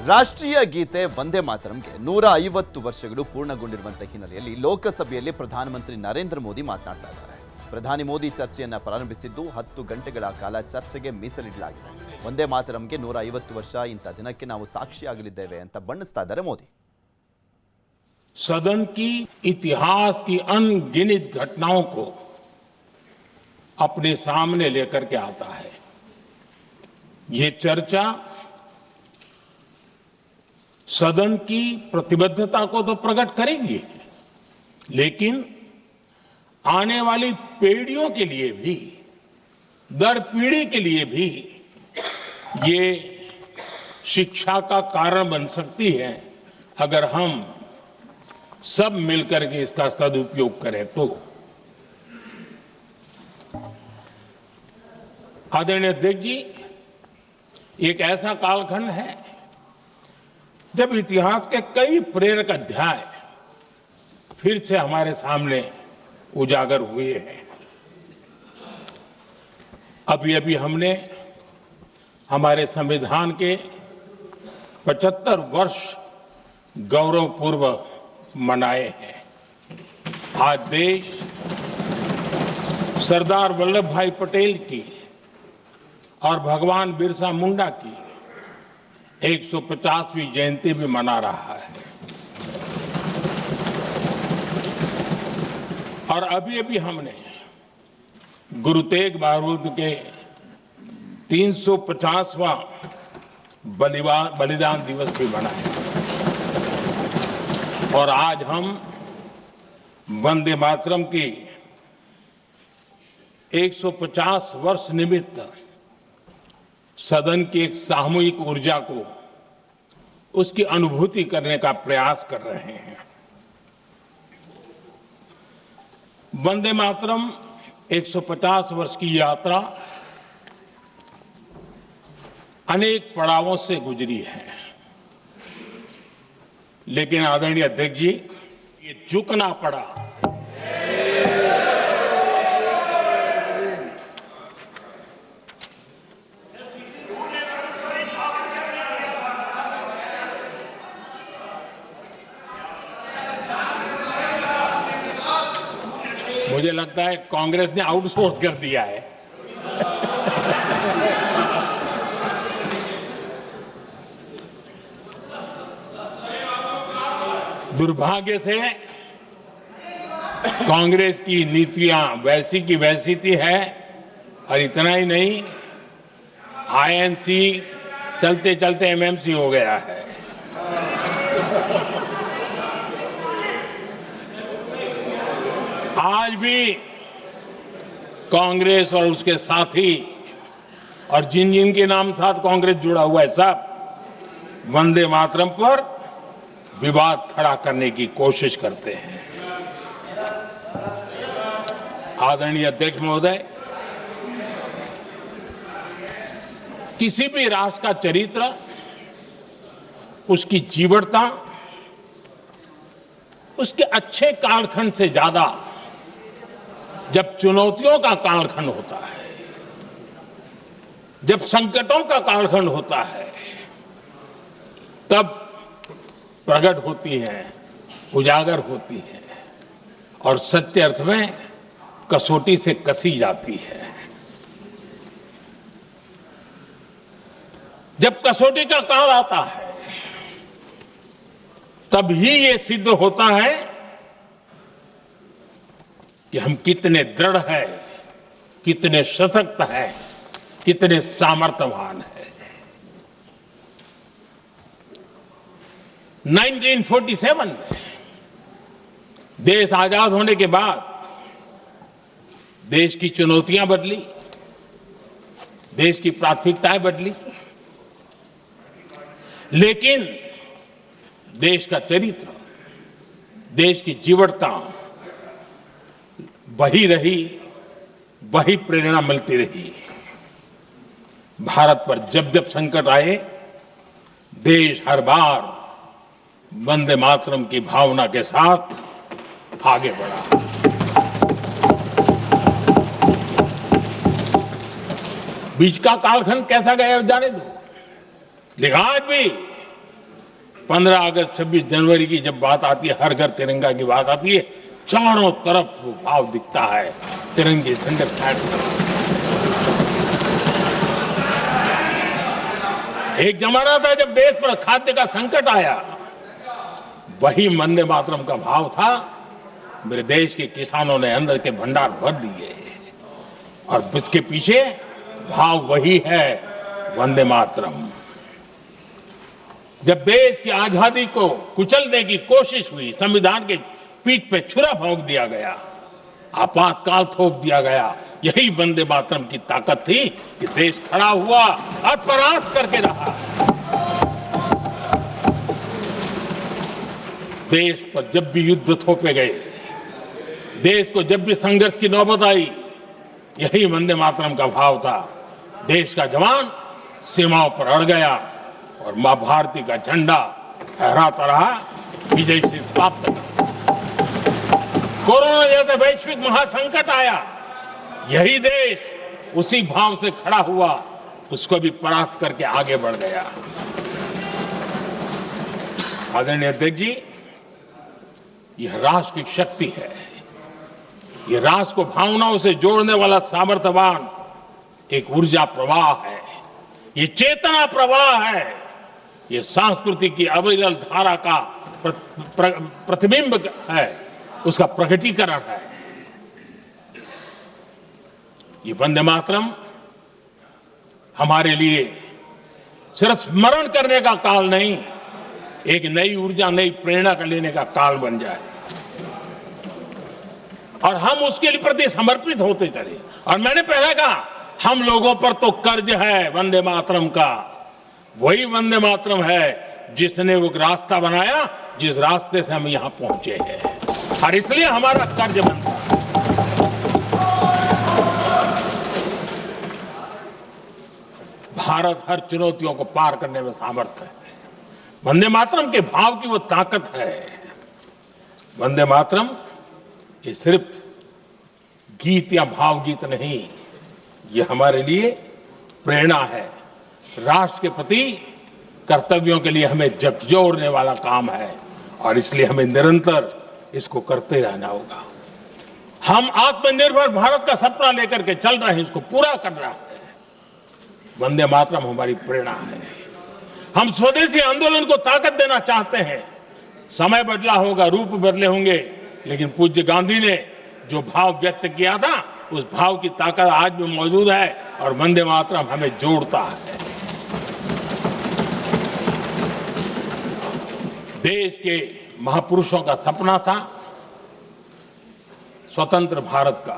ರಾಷ್ಟ್ರೀಯ ಗೀತೆ ವಂದೇ ಮಾತರಂಗೆ 150 ವರ್ಷಗಳು ಪೂರ್ಣಗೊಂಡಿರುವಂತಹ ಹಿನ್ನೆಲೆಯಲ್ಲಿ ಲೋಕಸಭೆಯಲ್ಲಿ ಪ್ರಧಾನಮಂತ್ರಿ ನರೇಂದ್ರ ಮೋದಿ ಮಾತನಾಡ್ತಾ ಇದ್ದಾರೆ. ಪ್ರಧಾನಿ ಮೋದಿ ಚರ್ಚೆಯನ್ನ ಪ್ರಾರಂಭಿಸಿದ್ದು 10 ಗಂಟೆಗಳ ಕಾಲ ಚರ್ಚೆಗೆ ಮೀಸಲಿಡಲಾಗಿದೆ. ವಂದೇ ಮಾತರಂಗೆ 150 ವರ್ಷ ಇಂಥ ದಿನಕ್ಕೆ ನಾವು ಸಾಕ್ಷಿಯಾಗಲಿದ್ದೇವೆ ಅಂತ ಬಣ್ಣಿಸ್ತಾ ಇದ್ದಾರೆ ಮೋದಿ. सदन की इतिहास की अनगिनत घटनाओं को अपने सामने लेकर के आता है. ये चर्चा सदन की प्रतिबद्धता को तो प्रकट करेगी, लेकिन आने वाली पीढ़ियों के लिए भी, दर पीढ़ी के लिए भी ये शिक्षा का कारण बन सकती है अगर हम सब मिलकर के इसका सदुपयोग करें तो. आदरणीय अध्यक्ष जी, एक ऐसा कालखंड है जब इतिहास के कई प्रेरक अध्याय फिर से हमारे सामने उजागर हुए हैं. अभी अभी हमने हमारे संविधान के 75 वर्ष गौरवपूर्वक मनाए हैं. आज देश सरदार वल्लभ भाई पटेल की और भगवान बिरसा मुंडा की 150वीं जयंती भी मना रहा है. और अभी अभी हमने गुरु तेग बहादुर के 350वां बलिदान दिवस भी मनाया. और आज हम वंदे मातरम की 150 वर्ष निमित्त सदन की एक सामूहिक ऊर्जा को, उसकी अनुभूति करने का प्रयास कर रहे हैं. वंदे मातरम 150 वर्ष की यात्रा अनेक पड़ावों से गुजरी है, लेकिन आदरणीय अध्यक्ष जी, ये झुकना पड़ा. मुझे लगता है कांग्रेस ने आउटसोर्स कर दिया है. दुर्भाग्य से कांग्रेस की नीतियां वैसी की वैसी थी है, और इतना ही नहीं, आईएनसी चलते चलते एमएमसी हो गया है. आज भी कांग्रेस और उसके साथी और जिन जिन के नाम साथ कांग्रेस जुड़ा हुआ है, सब वंदे मातरम पर विवाद खड़ा करने की कोशिश करते हैं. आदरणीय अध्यक्ष महोदय, किसी भी राष्ट्र का चरित्र, उसकी जीवटता, उसके अच्छे कालखंड से ज्यादा जब चुनौतियों का कालखंड होता है, जब संकटों का कालखंड होता है, तब प्रकट होती है, उजागर होती है और सच्चे अर्थ में कसौटी से कसी जाती है. जब कसौटी का काल आता है, तब ही ये सिद्ध होता है कि हम कितने दृढ़ हैं, कितने सशक्त हैं, कितने सामर्थ्यवान हैं. 1947 में देश आजाद होने के बाद देश की चुनौतियां बदली, देश की प्राथमिकताएं बदली, लेकिन देश का चरित्र, देश की जीवटता वही रही, वही प्रेरणा मिलती रही. भारत पर जब जब संकट आए, देश हर बार वंदे मातरम की भावना के साथ आगे बढ़ा. बीच का कालखंड कैसा गया जाने दो, लेकिन आज भी 15 अगस्त 26 जनवरी की जब बात आती है, हर घर तिरंगा की बात आती है, चारों तरफ वो भाव दिखता है, तिरंगे झंडे फहरते हैं। एक जमाना था जब देश पर खाद्य का संकट आया, वही वंदे मातरम का भाव था। मेरे देश के किसानों ने अंदर के भंडार भर दिए और इसके पीछे भाव वही है, वंदे मातरम। जब देश की आजादी को कुचलने की कोशिश हुई, संविधान के पीठ पे छुरा भोंक दिया गया, आपातकाल थोप दिया गया, यही वंदे मातरम की ताकत थी कि देश खड़ा हुआ और परास्त करके रहा। देश पर जब भी युद्ध थोपे गए, देश को जब भी संघर्ष की नौबत आई, यही वंदे मातरम का भाव था। देश का जवान सीमाओं पर अड़ गया और मां भारती का झंडा फहराता रहा, विजय से प्राप्त कर। कोरोना जैसे वैश्विक महासंकट आया, यही देश उसी भाव से खड़ा हुआ, उसको भी परास्त करके आगे बढ़ गया। आदरणीय अध्यक्ष जी, यह राष्ट्र की शक्ति है, यह राष्ट्र को भावनाओं से जोड़ने वाला सामर्थ्यवान एक ऊर्जा प्रवाह है, ये चेतना प्रवाह है, ये संस्कृति की अविरल धारा का प्रतिबिंब है, उसका प्रकटीकरण है। ये वंदे मातरम हमारे लिए सिर्फ स्मरण करने का काल नहीं, एक नई ऊर्जा, नई प्रेरणा का लेने का काल बन जाए और हम उसके लिए प्रति समर्पित होते चले। और मैंने पहले कहा, हम लोगों पर तो कर्ज है वंदे मातरम का। वही वंदे मातरम है जिसने वो रास्ता बनाया, जिस रास्ते से हम यहां पहुंचे हैं, और इसलिए हमारा कर्ज बनता है। भारत हर चुनौतियों को पार करने में सामर्थ है। वंदे मातरम के भाव की वो ताकत है। वंदे मातरम ये सिर्फ गीत या भावगीत नहीं, ये हमारे लिए प्रेरणा है। राष्ट्र के प्रति कर्तव्यों के लिए हमें झकझोरने वाला काम है और इसलिए हमें निरंतर इसको करते रहना होगा। हम आत्मनिर्भर भारत का सपना लेकर के चल रहे हैं, इसको पूरा कर रहा है। वंदे मातरम हमारी प्रेरणा है। हम स्वदेशी आंदोलन को ताकत देना चाहते हैं। समय बदला होगा, रूप बदले होंगे, लेकिन पूज्य गांधी ने जो भाव व्यक्त किया था, उस भाव की ताकत आज भी मौजूद है और वंदे मातरम हमें जोड़ता है। देश के महापुरुषों का सपना था स्वतंत्र भारत का।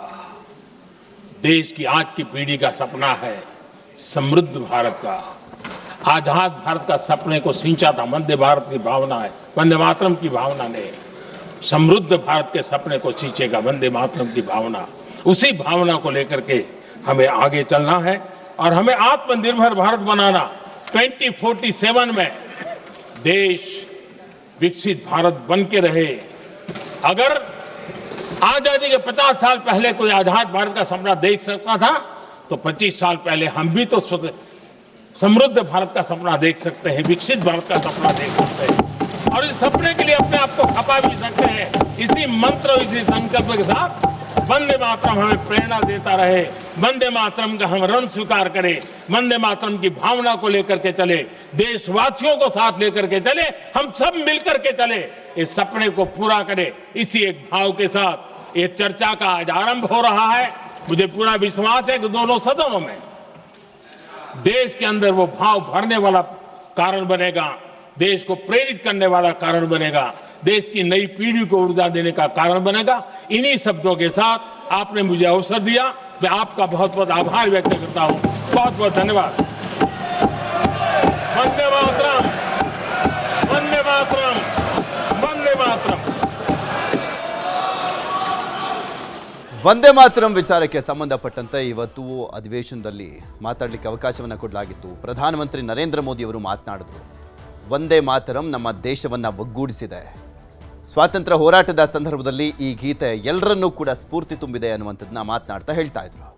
देश की आज की पीढ़ी का सपना है समृद्ध भारत का। आजाद भारत का सपने को सिंचा था वंदे भारत की भावना है, वंदे मातरम की भावना ने। समृद्ध भारत के सपने को सिंचेगा वंदे मातरम की भावना। उसी भावना को लेकर के हमें आगे चलना है और हमें आत्मनिर्भर भारत बनाना। 2047 में देश विकसित भारत बन के रहे। अगर आजादी के 50 साल पहले कोई आजाद भारत का सपना देख सकता था, तो 25 साल पहले हम भी तो समृद्ध भारत का सपना देख सकते हैं, विकसित भारत का सपना देख सकते हैं और इस सपने के लिए अपने आप को खपा भी सकते हैं। इसी मंत्र, इसी संकल्प के साथ वंदे मातरम हमें प्रेरणा देता रहे। वंदे मातरम का हम रण स्वीकार करें, वंदे मातरम की भावना को लेकर के चले, देशवासियों को साथ लेकर के चले, हम सब मिलकर के चले, इस सपने को पूरा करें। इसी एक भाव के साथ ये चर्चा का आज आरंभ हो रहा है। मुझे पूरा विश्वास है कि दोनों सदनों में देश के अंदर वो भाव भरने वाला कारण बनेगा, देश को प्रेरित करने वाला कारण बनेगा, देश की नई पीढ़ी को ऊर्जा देने का कारण बनेगा। इन्हीं शब्दों के साथ आपने मुझे अवसर दिया, मैं आपका बहुत बहुत आभार व्यक्त करता हूं। बहुत बहुत धन्यवाद। वंदे मातरम, वंदे मातरम, वंदे मातरम। ವಂದೇ ಮಾತರಂ ವಿಚಾರಕ್ಕೆ ಸಂಬಂಧಪಟ್ಟಂತೆ ಇವತ್ತು ಅಧಿವೇಶನದಲ್ಲಿ ಮಾತಾಡಲಿಕ್ಕೆ ಅವಕಾಶವನ್ನು ಕೊಡಲಾಗಿತ್ತು. ಪ್ರಧಾನಮಂತ್ರಿ ನರೇಂದ್ರ ಮೋದಿ ಅವರು ಮಾತನಾಡಿದರು. ವಂದೇ ಮಾತರಂ ನಮ್ಮ ದೇಶವನ್ನು ಒಗ್ಗೂಡಿಸಿದೆ. ಸ್ವಾತಂತ್ರ್ಯ ಹೋರಾಟದ ಸಂದರ್ಭದಲ್ಲಿ ಈ ಗೀತೆ ಎಲ್ಲರನ್ನೂ ಕೂಡ ಸ್ಫೂರ್ತಿ ತುಂಬಿದೆ ಅನ್ನುವಂಥದ್ದನ್ನ ಮಾತನಾಡ್ತಾ ಹೇಳ್ತಾ ಇದ್ರು.